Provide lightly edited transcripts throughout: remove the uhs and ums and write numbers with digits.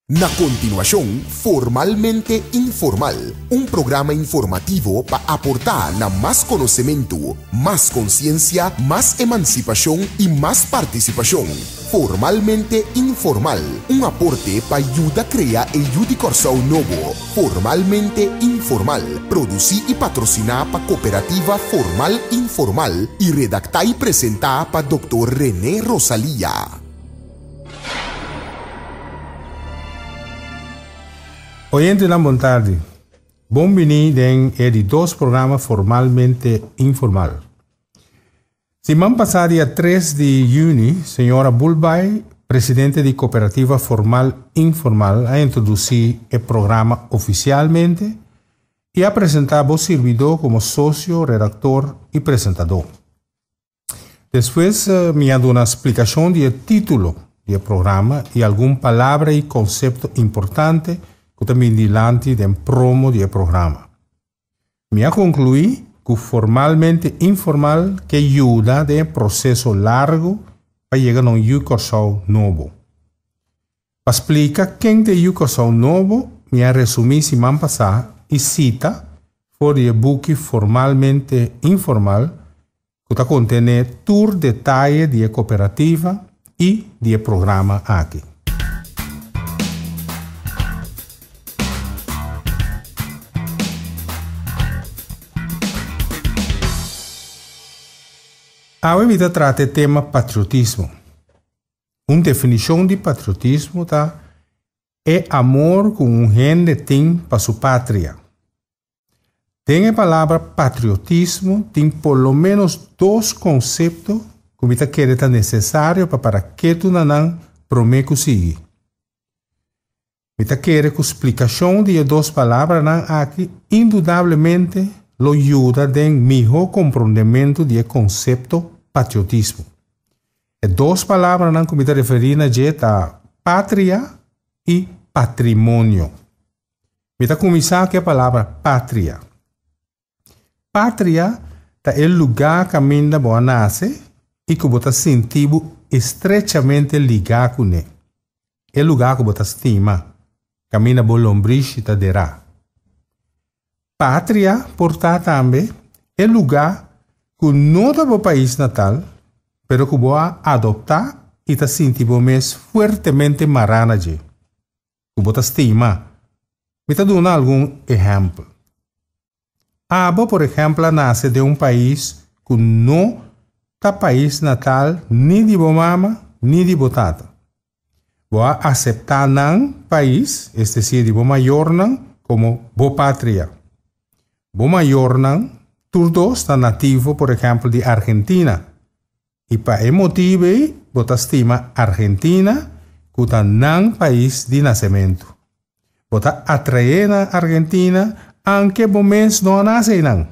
Na continuación, Formalmente Informal, un programa informativo para aportar na más conocimiento, más conciencia, más emancipación y más participación. Formalmente Informal, un aporte para ayudar a crear el Yudicorsao nuevo. Formalmente Informal, producir y patrocinar para Cooperativa Formal Informal y redactar y presentar para Dr. René Rosalía. Oyente na boa tarde. Bom-vindo em dos programas Formalmente Informal. Semana passada, dia 3 de junho, senhora Bulbay, presidente da Cooperativa Formal Informal, a introduzir o programa oficialmente e apresentar o servidor como sócio, redator e apresentador. Depois, me dá uma explicação do título do programa e alguma palavra e conceito importante que também dilante de promo do programa. Me concluí que Formalmente Informal que ajuda de processo largo para chegar a um Yudicorsao novo. Para explicar quem é Yudicorsao novo, me resumi semana passada e cita for o book Formalmente Informal que contém todo detalhe da cooperativa e do programa aqui. Agora vamos tratar o tema patriotismo. Uma definição de patriotismo é amor que gente tem para sua pátria. Tem a palavra patriotismo, tem pelo menos dois conceitos que é necessário para que tu não promete conseguir. Eu quero que a explicação de duas palavras aqui, indudablemente, lo ajuda a melhor compreendimento do conceito patriotismo. E duas palavras que me referir a pátria e patrimônio. Me começar com a palavra pátria. Pátria é o lugar que a minha boa nasce e que você sentir estrechamente ligado com ele. É o lugar que você estima, que a minha boa lombriz está derá. Pátria, portanto, também é o lugar que não é o país natal, pero que você adoptar e está sentindo mais fortemente marana que você estima. Me dou algum exemplo. Abo, por exemplo, nasce de um país que não é país natal nem de mama, nem de tata. Você aceitar não país, é decir, de maior não, como boa pátria. Boa maior não, todos está nativo, por exemplo, de Argentina. E para esse motivo, você estima Argentina como um país de nascimento. Você atrai na Argentina, aunque você não nasce não.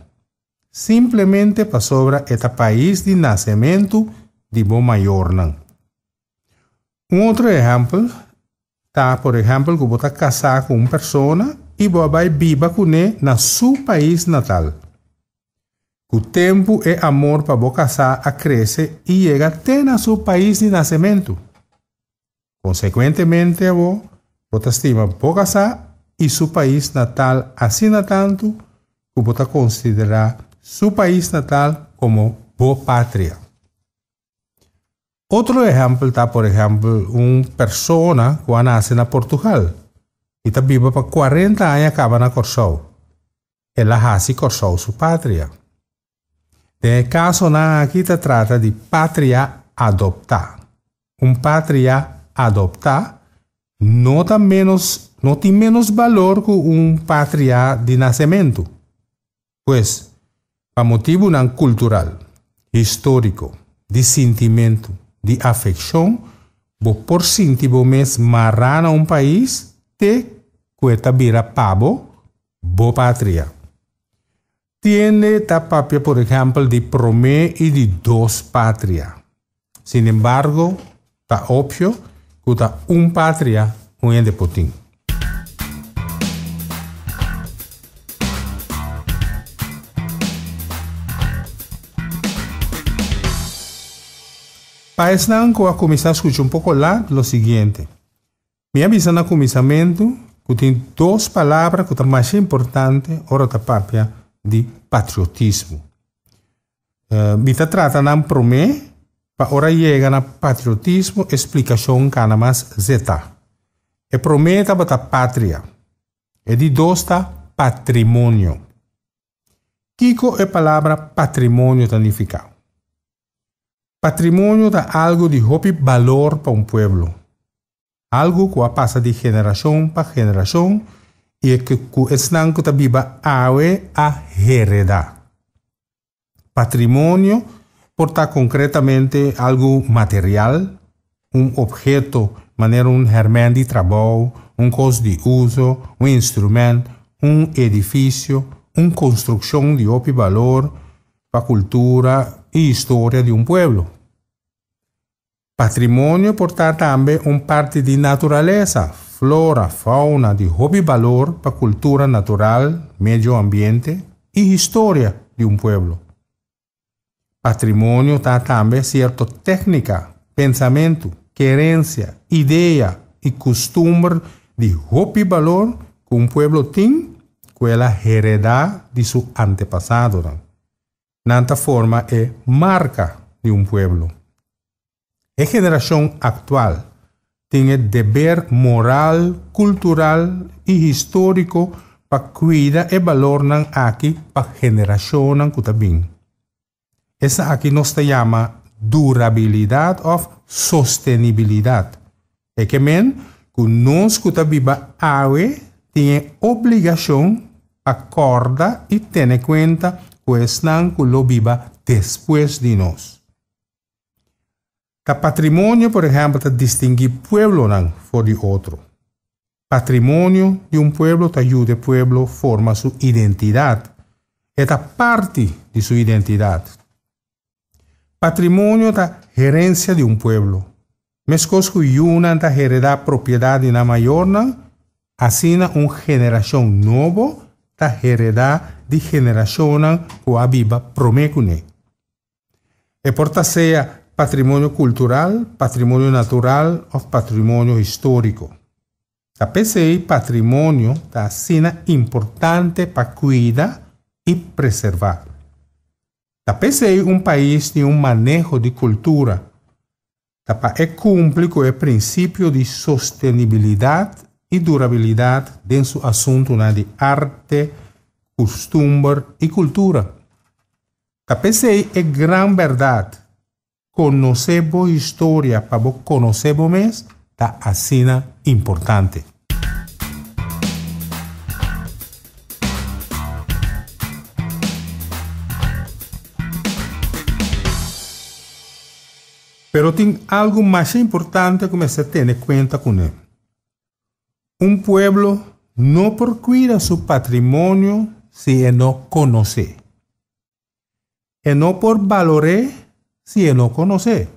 Simplesmente para sobre este país de nascimento de bom maior não. Outro exemplo, por exemplo, que você casar com uma pessoa e você vai viver com ele na seu país natal. O tempo e amor para você casar a crescer e chega até no seu país de nascimento. Consequentemente, você estima você casar e seu país natal assina tanto que você considera seu país natal como boa pátria. Outro exemplo por exemplo, uma pessoa que nasce na Portugal e está viva para 40 anos e acaba na Corsao. Ela nasce Corsao, sua pátria. No caso aqui se trata de pátria adoptar. Pátria adoptar não tem menos valor que pátria de nascimento. Pois, para motivo não cultural, histórico, de sentimento, de afeição, por sentir mais marana país, te cuesta vira pavo, boa pátria. Tiene papel, por ejemplo, de promé y de dos patria. Sin embargo, está obvio que está patria un de potín. Para eso, voy a comenzar a escuchar un poco lo siguiente. Me avisa no começamento que tem duas palavras que são mais importantes ora da papia de patriotismo. Me trata de promê para ora chega na patriotismo explicação cana mais zeta. E prometa para pátria. E de dois tá patrimônio. Kiko é a palavra patrimônio significa. Patrimônio é algo de hobby valor para um pueblo. Algo que passa de geração para geração e que estão que viva a heredar. Patrimônio porta concretamente algo material, objeto, maneira germen de trabalho, coisa de uso, instrumento, edifício, construção de hobby valor para a cultura e história de pueblo. Patrimônio porta também parte de natureza, flora, fauna, de hobby valor para a cultura natural, meio ambiente e história de pueblo. Patrimônio está também certa técnica, pensamento, querência, ideia e costume de hobby valor que pueblo tem, que ela hereda de seu antepassado. Nesta forma é marca de pueblo. A geração atual tem dever moral, cultural e histórico para cuidar e valorar aqui para a geração que está bem. Essa aqui nos chama durabilidade ou sustentabilidade. É que nós que está viva hoje tem obrigação acorda e ter em conta que estão que lo viva depois de nós. O patrimônio, por exemplo, distingue pueblo de outro. Patrimônio de pueblo ajuda o pueblo a formar sua identidade. É parte de sua identidade. Patrimônio da gerência de pueblo. Mescos que una da heredar propriedade na maior, assim geração nova da heredar de geração que a viva promete. E porta seja patrimônio cultural, patrimônio natural ou patrimônio histórico. A PCI patrimônio da sina importante para cuidar e preservar. A PCI país de manejo de cultura. É cumpre com o princípio de sustentabilidade e durabilidade dentro do assunto de arte, costume e cultura. A PCI é grande verdade. Conhecer a história para conhecer o mês está assim importante. Pero tem algo mais importante que você tem em conta com ele. Pueblo não procura seu patrimônio se não conhece. E não por valorar se não conhece.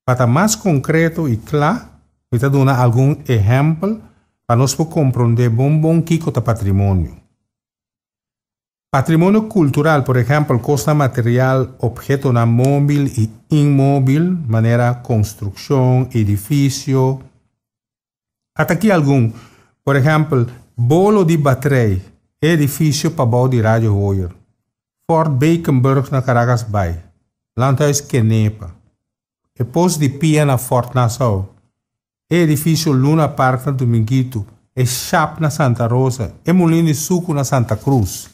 Para mais concreto e claro, vou dar algum exemplo para nós compreender bom que é patrimônio. Patrimônio cultural, por exemplo, costa material, objeto móvel e imóvel, maneira construção, edifício. Até aqui algum, por exemplo, bolo de bateria, edifício para bau de rádio Hoyer, Fort Bakenburg na Caracas Bay, Landhuis Kenepa, e posto de pia na Fort Nassau, edifício Luna Park na Dominguito, e Chap na Santa Rosa, e Molino de Suco na Santa Cruz.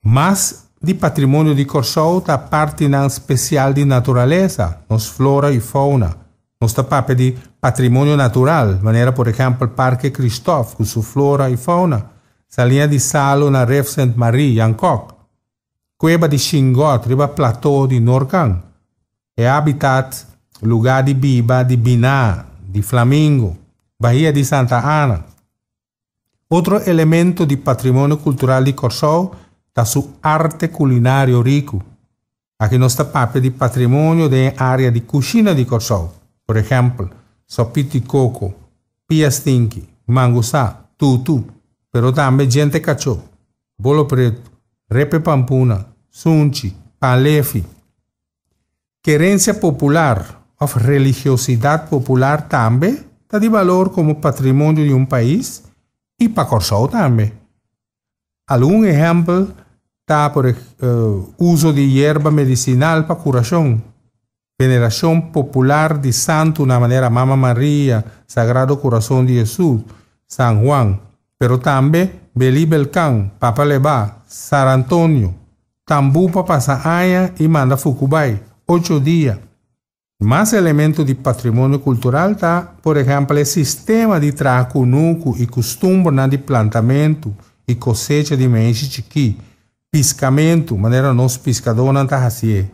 Mas de patrimônio de Corsol está parte especial de natureza, nos flora e fauna. Nos parte de patrimônio natural, maneira, por exemplo, Parque Christophe, com sua flora e fauna. Salinha de Salo na Reef Sainte-Marie, Yancock. Cueva de Xingot, riba Plateau de Norcan. E habitat, lugar de Biba, de Biná, de Flamingo, Bahia de Santa Ana. Outro elemento de patrimônio cultural de Corsol da sua arte culinário rico. Aqui nós está de patrimônio da área de cozinha de Corsol. Por exemplo, sopito de coco, piastinki, mangusá, tutu, pero também gente cachorro, bolo preto, repe pampuna, sunchi, palefi. Querência popular, ou religiosidade popular também, está de valor como patrimonio de un país y para Curaçao también. Algún ejemplo está por uso de hierba medicinal para curación, veneración popular de santo de manera Mama María, Sagrado Corazón de Jesús, San Juan, pero también Beli Belcán, Papa Lebá, San Antonio, Tambu para Saaya y Manda Fucubay, 8 días. Más elementos de patrimonio cultural está, por ejemplo, el sistema de tracunuco y costumbre de plantamento y cosecha de maíz chiqui, piscamento, manera nos pescadores não tá assim.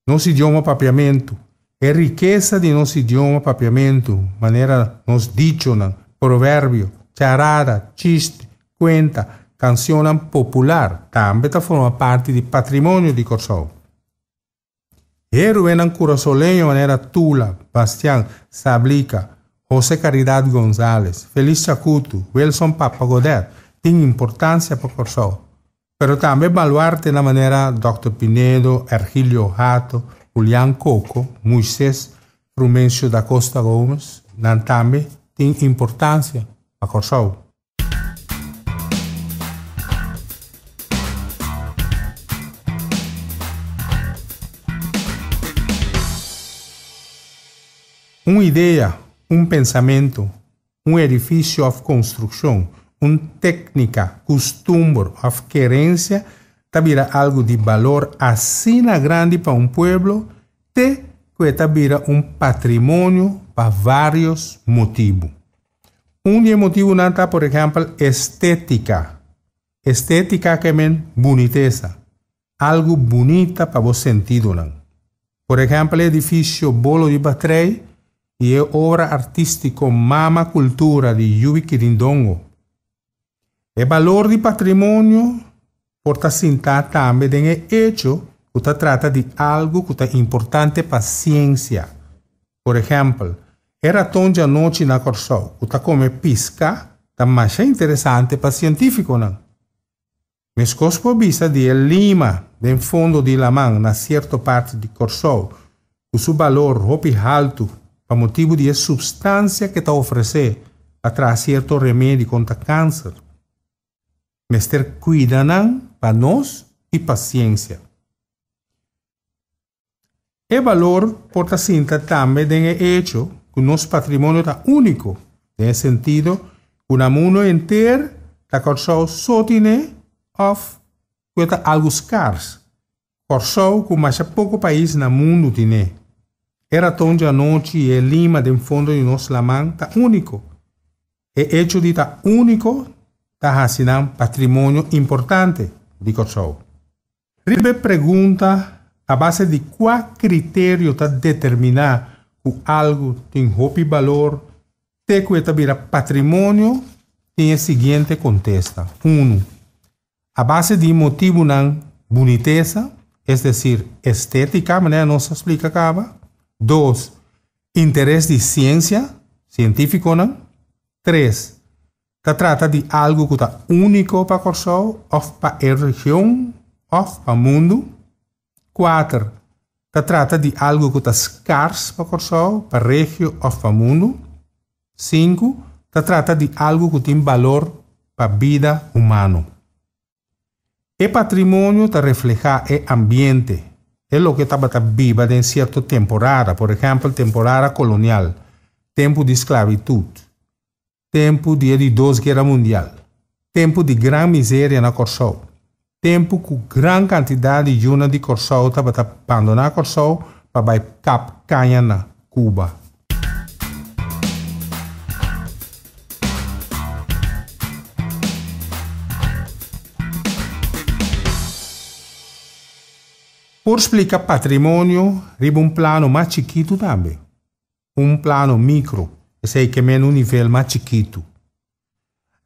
Nosso idioma papiamento, é riqueza de nosso idioma papiamento, maneira nos dicho, provérbio, charada, chiste, cuenta, canção popular, também forma parte do patrimônio de Curaçao. Eram curaçolenho maneira Tula, Bastián, Sablica, José Caridad González, Feliz Chacuto, Wilson Papagodet, tem importância para Curaçao. Pero também baluarte na maneira Dr. Pinedo, Ergilio Hato, Julián Coco, Moisés Frumencio da Costa Gomes, também tem importância para Curaçao. Uma ideia, pensamento, edifício of construção, técnica, costumbre of querência, tabira algo de valor assim grande para pueblo, que tabira patrimônio para vários motivos. Motivo nata, por exemplo, estética. Estética que men boniteza. Algo bonita para vos sentido. Por exemplo, edifício Bolo de Batrei e obra artística Mama Cultura de Yubi Quirindongo. O valor de patrimônio porta cinta também tem hecho que trata de algo que é importante para a ciência. Por exemplo, era tão de noite na Curaçao, que come pisca, é mais interessante para científico. Mas cospo vista de Lima, no fundo de Lamang, na certa parte de Curaçao, o seu valor é alto, por motivo de substância que está oferecendo para trazer certo remédio contra câncer. Mas ter cuidado para nós e para a ciência. O valor porta cinta também tem hecho que o nosso patrimônio está único, no sentido que o mundo inteiro da Curaçao só tem algo escasso. Curaçao, que mais pouco país no mundo tem. Era tão de noite e Lima, do fundo de nosso Lamang, está único. O hecho de estar único está assinando patrimônio importante de Curaçao. Ribe pergunta a base de qual critério está determinar que algo tem valor, te que vira patrimônio, tem o seguinte contesta. 1. A base de motivo não boniteza, es decir, estética, maneira não se explica acaba. 2. Interesse de ciência, científico não. 3. Se trata de algo que está único para Curaçao, ou para a região, ou para o mundo. 4. Se trata de algo que está escasso para Curaçao, para a região ou para o mundo. 5. Se trata de algo que tem valor para a vida humana. O patrimônio está refleja o ambiente. É o que estava viva em certa temporada, por exemplo, temporada colonial, tempo de esclavitud, tempo de Duas Guerras Mundiais, tempo de grande miséria na Curaçao, tempo que grande quantidade de juna de Curaçao estava abandonando Curaçao para ir Cap Canha na Cuba. Por explicar patrimônio, riba plano mais chiquito também. Plano micro, esse que é um nível mais chiquito.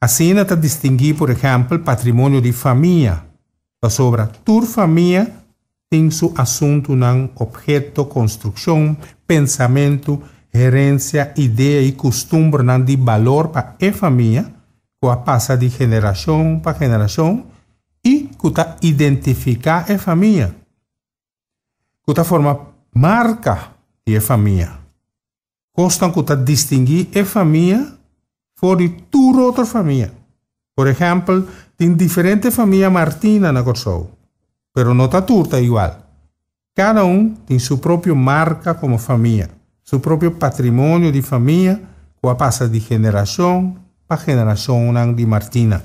Assim, está distinguir, por exemplo, patrimônio de família. Sobre tua família, tem seu assunto no objeto, construção, pensamento, gerência, ideia e costume de valor para a família, que passa de geração para geração e que identifica a família. Que forma marca de família. constam que distinguir a família de toda outra família. Por exemplo, tem diferente família Martina na Corsou, pero não está tudo igual. Cada tem sua própria marca como família, seu próprio patrimônio de família, que passa de geração para geração de Martina.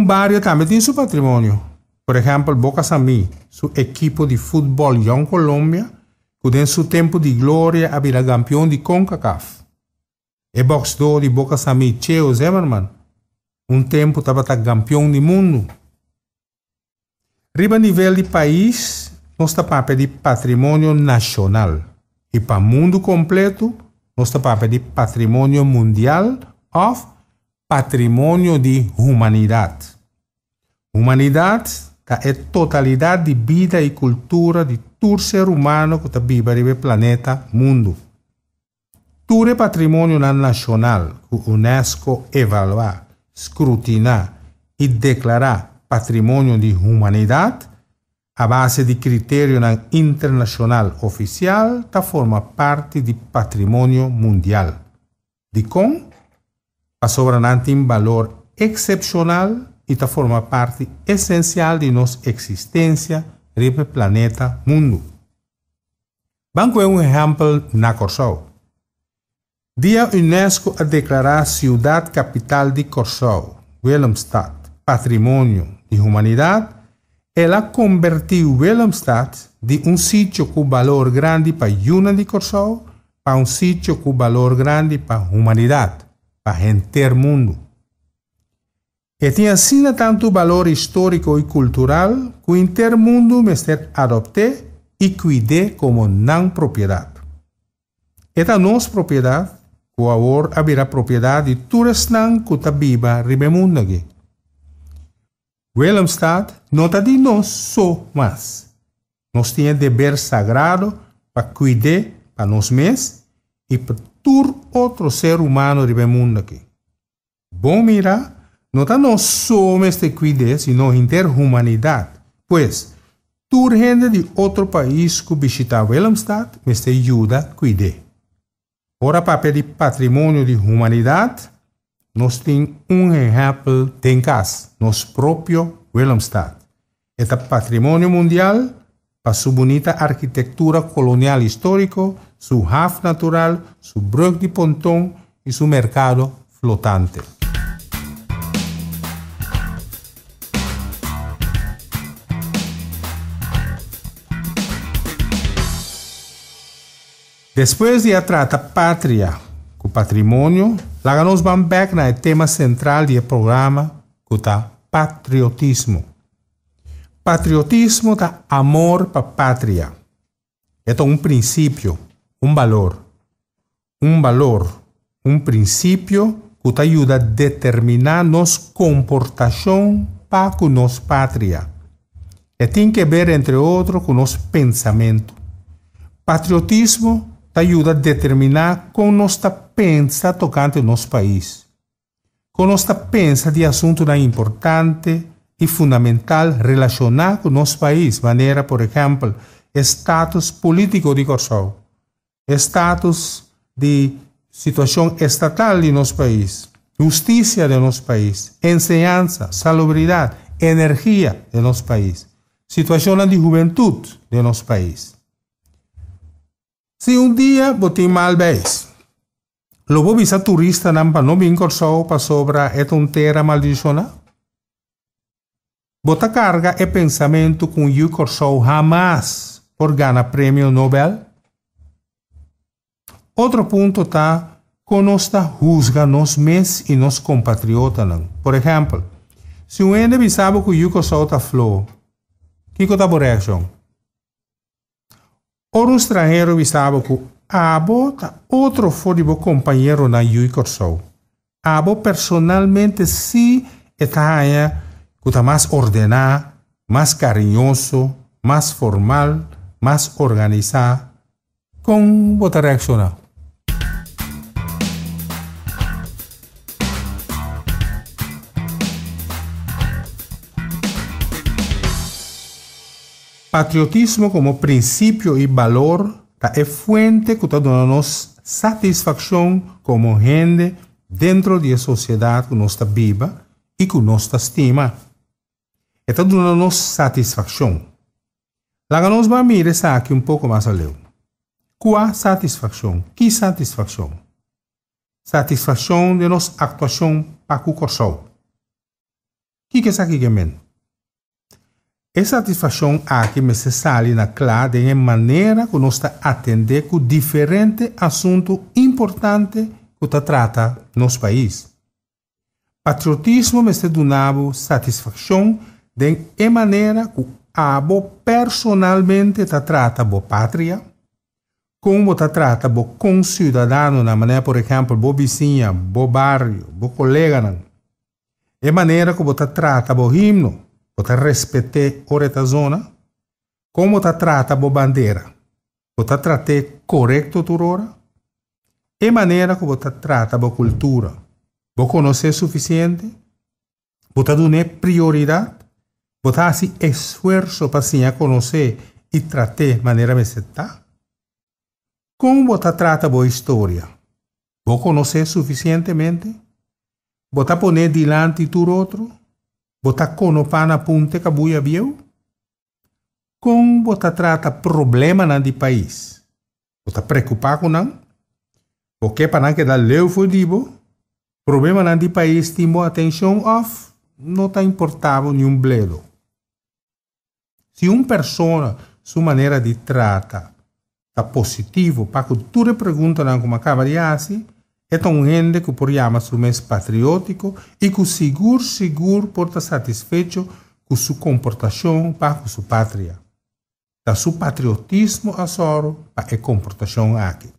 Barrio também tem seu patrimônio. Por exemplo, Boca Samí, seu equipo de futebol em Colômbia, que tem seu tempo de glória a virar campeão de CONCACAF. E boxador de Boca Samí, Cheo Zimmerman, tempo estava campeão do mundo. Riba nível de país, nós estamos de patrimônio nacional. E para o mundo completo, nós estamos de patrimônio mundial ou patrimônio de humanidade. Humanidade é a totalidade de vida e cultura de todo ser humano que vive no planeta mundo. Todo patrimônio nacional que a UNESCO evaluar, escrutinar e declarar patrimônio de humanidade, a base de critério internacional oficial, forma parte de patrimônio mundial. De com? A soberania tem valor excepcional e forma parte essencial de nossa existência no planeta mundo. Vamos ver exemplo na Corsou. Dia UNESCO a declarar cidade capital de Corsou, Willemstad, patrimônio de humanidade, ela convertiu Willemstad de sítio com valor grande para a de Corsou para sítio com valor grande para a humanidade, para o inteiro mundo. E tinha assim tanto valor histórico e cultural que o inteiro mundo me adopte e cuide como não propriedade. Esta nossa propriedade, que agora haverá propriedade de todos que está viva no mundo aqui. Willemstad não está de nós só, mas nós temos dever sagrado para cuidar para nós mesmos e para todo outro ser humano no mundo aqui. Bom mirar, não está nós só de cuidar, sino a interhumanidade, pois toda gente de outro país que visita Willemstad me ajuda a cuidar. Ora, papel de patrimônio de humanidade, nós temos exemplo em casa, nosso próprio Willemstad. Este patrimônio mundial, para sua bonita arquitetura colonial histórico, seu haven natural, seu brug de pontão e seu mercado flotante. Depois de tratar pátria com patrimônio, lá nós vamos back no tema central do programa, que é patriotismo. Patriotismo é amor para a pátria. É princípio, valor. Valor, princípio que te ajuda a determinar nossa comportação para com nossa pátria. E tem que ver, entre outros, com nosso pensamento. Patriotismo te ajuda a determinar como nós pensa tocante nosso país. Como nós pensa de assunto importante e fundamental relacionado com nosso país, maneira, por exemplo, status político de Corsou, status de situação estatal de nosso país, justiça de nosso país, enseñanza, salubridade, energia de nosso país, situação de juventude de nosso país. Se dia você mal vez, logo visa turista para não vir Corsou para sobre esta terra maldicionada, bota carga e pensamento com o Corsou jamás por ganhar prêmio Nobel. Outro ponto está que nós juzga nós mesmos e nos compatriotas. Por exemplo, se um ende sabe que o Corsou está flor, que está por reação? Ou estrangeiro sabe que abo tá outro foi de companheiro na Yui Corsou. Abo personalmente sim está aí que está mais ordenado, mais carinhoso, mais formal, mais organizado. Como você reaccionar? Patriotismo como princípio e valor é fuente que está dando-nos satisfação como gente dentro da sociedade que nós está viva e que nós está estima. Está dando-nos satisfação. Lá nós vamos mirar isso aqui um pouco mais além. Qual satisfação? Que satisfação? Satisfação de nossa atuação para o corpo. O que é isso aqui que é? Essa satisfação aqui me se sale na clara de maneira que nós está atender com diferentes assuntos importantes que está trata nosso país. Patriotismo me se donava satisfação de maneira que abo personalmente está trata bo pátria, como está trata bo concidadano na maneira, por exemplo, bo vizinha, bo barrio, bo colega, de maneira que está trata bo himno, você respeita a zona, como você trata a bandeira, você trata correto turora, e maneira que você trata a cultura, você conhece suficiente, você dá prioridade, você faz esforço para se conhecer e tratar de maneira mais certa. Como você trata a história, você conhece suficientemente, você põe diante do outro, você conopa na ponte que buia viu? Como você trata problema no país? Você preocupa com não? Porque para não quedar leu fudido, problema no país timo atenção off, não está importável nenhum bledo. Se uma pessoa, sua maneira de tratar, está positivo, para que tu pergunta como acaba de assim, é um gente que por chamar-se mais patriótico e que seguro por estar satisfeito com sua comportação para sua pátria. Da seu patriotismo a soro para a comportação aqui.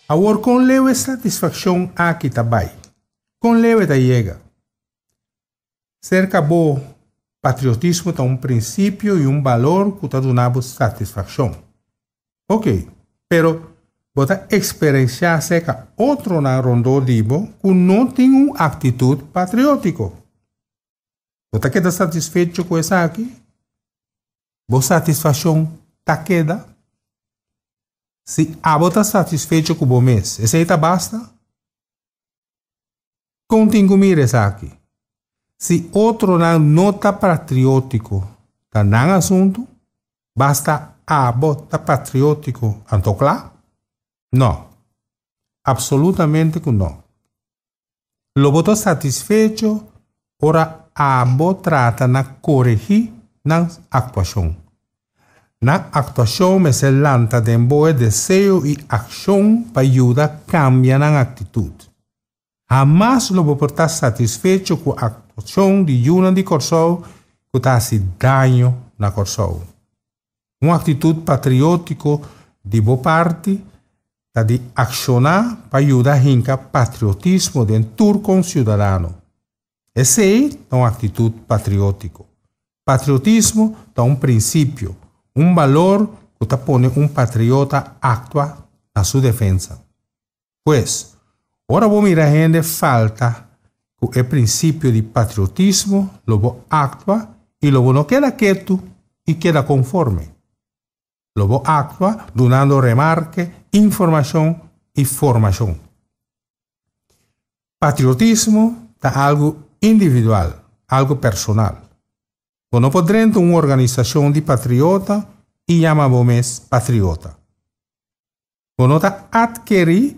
Agora, com leve satisfação aqui também. Com leve da chega. Cerca do patriotismo é um princípio e um valor que está dando satisfação. Ok, pero você experienciar cerca outro na rondo dibo que não tem uma atitude patriótica. Você queda satisfeito com isso aqui? Boa satisfação tá queda? Se a você está satisfeito com o mês, esse aí tá basta? Continue isso aqui. Se outro não está patriótico, está não assunto, basta a bota patriótico, antoclá? Não. Absolutamente que não. Lo boto satisfeito, ora a bota trata na corrigir na actuação. Na actuação me se lanta de boa desejo e ação para ajudar a cambiar a atitude. Jamás lo vou estar satisfeito com a actuação de uma de corso que está se dano na corso. Uma atitude patriótica de boa parte está de accionar para ajudar a patriotismo dentro com cidadano. Essa é uma atitude patriótica. Patriotismo é um princípio, um valor que está põe patriota actua na sua defesa. Pois, ora vou mirar a gente falta que o princípio de patriotismo lo vou actua e lo não queda quieto e queda conforme. Lo vou actua dando remarque, informação e formação. Patriotismo é algo individual, algo personal. Não pode dentro uma organização de patriota e chamamos patriota. Não está adquirir,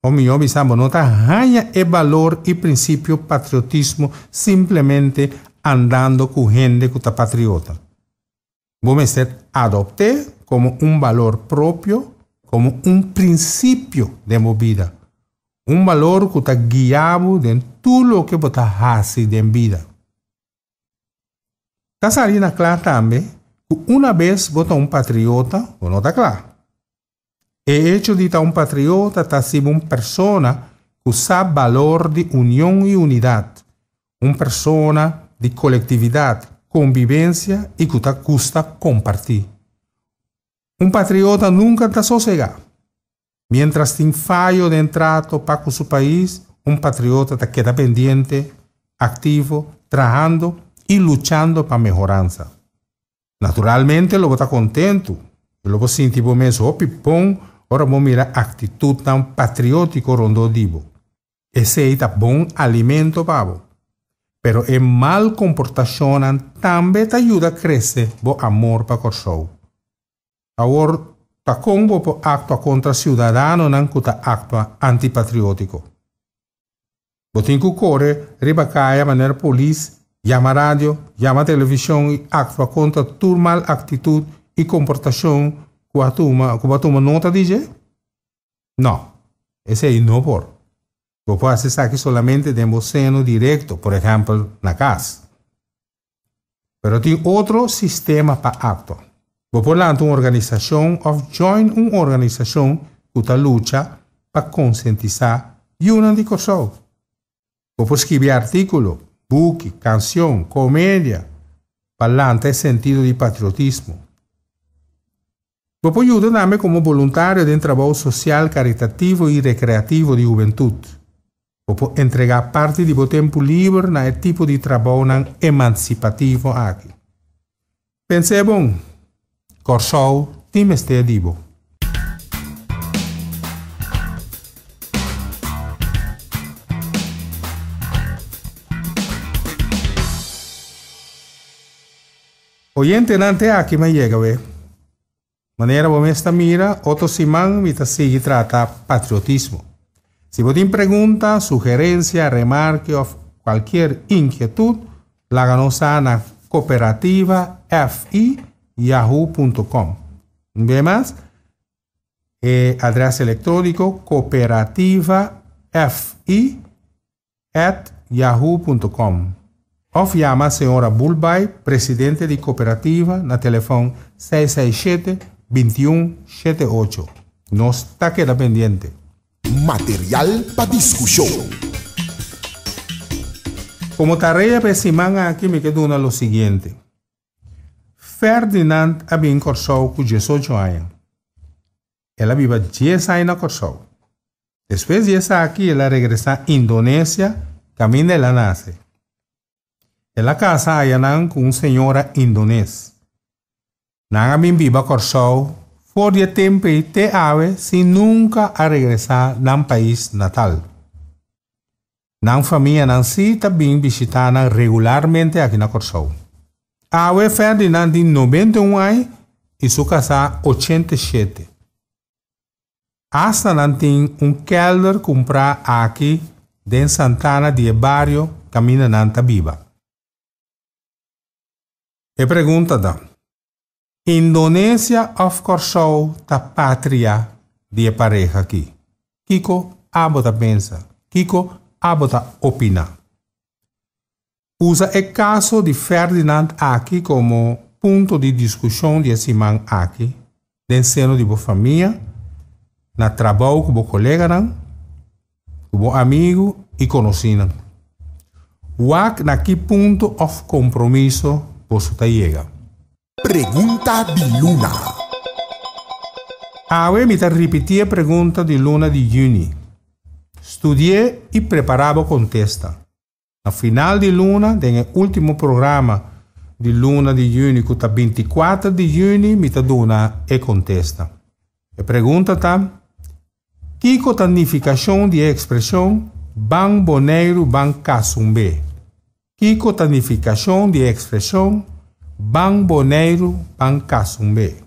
ou melhor, não está ganhar o valor e princípio patriotismo simplesmente andando com gente que está patriota. Vamos ser adoptar como um valor próprio, como um princípio de vida. Um valor que está guiado em tudo o que você faz em vida. Está salindo claro também que uma vez você é um patriota, não está claro. O hecho de estar um patriota está sendo uma pessoa que sabe valor de união e unidade. Uma pessoa de coletividade, convivência e que custa compartir. Um patriota nunca está sossegado. Mientras tem falho de trato para com seu país, un patriota que queda pendiente, activo, trabajando y luchando para mejoranza. Naturalmente, lo está contento. Lo va sentir mesmo, pipón, ahora vamos mirar actitud tan patriótico rondo divo. Ese es bom alimento pavo. Pero el mal comportación también te ayuda a crecer bo amor para Corsou. Ahora, ta combo po actua contra ciudadano nan kuta actua antipatriótico. Botin ku corre, ribacaya maner police, llama radio, llama televisión y actua contra tu mal actitud y comportación cubatuma nota dice? No, ese es no por. Vos puedes hacer aquí solamente de seno directo, por ejemplo, na casa. Pero tiene otro sistema para actuar. Vos puedes una organización o join una organización que lucha para concientizar y una de Corsou. Vos puedes escribir artículos, book, canción, comedia, para el sentido de patriotismo. Vos puedes ayudar también como voluntario de un trabajo social, caritativo y recreativo de juventud. Vos puedes entregar parte de vuestro tiempo libre en el tipo de trabajo emancipativo aquí. Pensé, bon, Corsou, time este divo. Oyente nante aquí me llega, ve. Manera vos esta mira, otro simán me sigue trata patriotismo. Si vos tienes pregunta, sugerencia, remarque o cualquier inquietud, la ganosa en cooperativa fi@yahoo.com. ¿Ve más? Adresa electrónico cooperativa fi@yahoo.com. O llama a señora Bulbay, presidente de cooperativa, na teléfono 667-2178. No está queda pendiente. Material para discusión. Como tarea para semana aquí me queda lo siguiente. Ferdinand había en Corsou con 18 años. Ela vive 10 años en Corsou. Después de esa aquí, ela regresa a Indonesia, camino ela nace. Ela casa allá con una señora indonés. Nanga min viva Corsou, por de tempo y te ave sin nunca a regresar al país natal. Nan familia Nancy también visitan regularmente aquí en Corsou. Ave Ferdinand de 91 años y su casa 87. Hasta nantin un kelder comprar aquí en Santana de barrio camina nanta viva. E pregunta da. Indonesia of Corsou ta patria de pareja aqui. Kiko abota pensa. Kiko abota opina. Usa el caso de Ferdinand aqui como punto de discussão de semana aqui, den seno de boa família, na trabalho com o colega, com o amigo e conhecido. Wak na que ponto of compromisso você chega. Pregunta de Luna. Awe me repetir a pergunta de Luna de Juni. Estudiei e preparava contesta. No final de Luna, no último programa de Luna de Juni, que está 24 de Juni, me dona e contesta. A pergunta está: que significação de expressão ban boneiro ban casumbe? Que significação de expressão ban boneiro ban casumbe?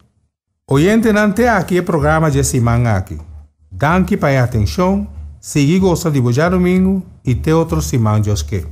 Oyente nante aqui o programa de semana aqui. Danke para a atenção. Sigue goza de bojar domingo y te otros simanjos que.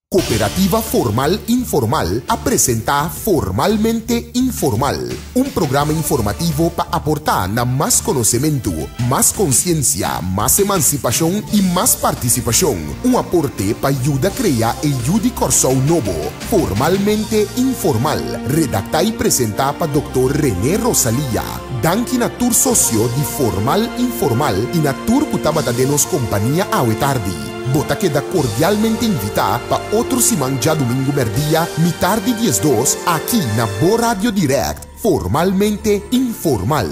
Cooperativa Formal Informal a presentar Formalmente Informal, un programa informativo para aportar más conocimiento, más conciencia, más emancipación y más participación. Un aporte para ayudar a crear el Yudi Corsou Novo, Formalmente Informal, redactar y presentar para Dr. René Rosalía. Danke na tour socio de Formal Informal y na tour Kutabata de nos compañía Awe Tardi. Bota queda cordialmente invitada para otro simán ya domingo merdía, mi tarde 10:02, aquí na Bo Radio Direct, Formalmente Informal.